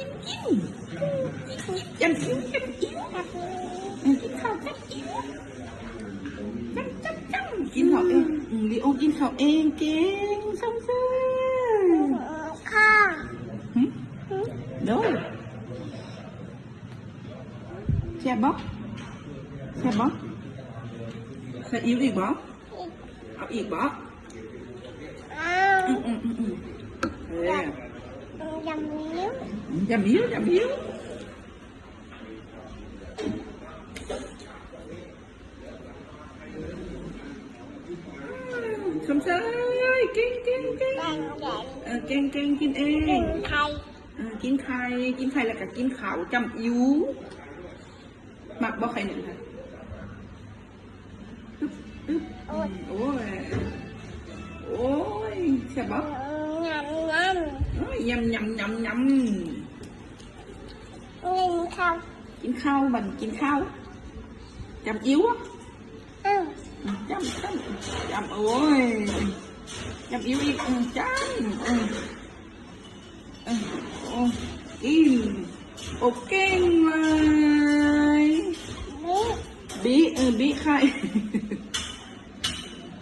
จำอิ๋วกินข้าวจำอิ๋วจำกินข้าวเองลีโอกินข้าวเองเก่งซ้ำซ้ำค่ะดูแซ่บบ่ใส่อิ๋วอีกบ่เอาอีกบ่ยำมิ้วสมชายเก่งกินเองกินไข่แล้วก็กินข้าวจำอิ๋วหมักบ่ไข่หนึ่งค่ะโอ้ยแซ่บบ่ยำกินข้าวบันกินข้าวจำอิ๋วจำโอ้ยจำอิ๋วอีกจำกินโอเก่งเลยบีไข่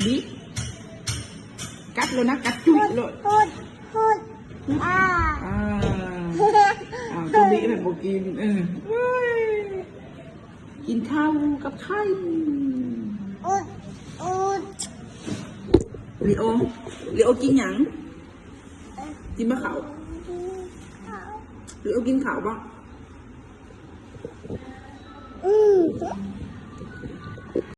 บีกัดเลยนะกัดจุดเลยตัวบีแบบบอกกินกินข้าวกับไข่ลีโอกินหยังกินมะเขาลีโอกินข้าวป่ะ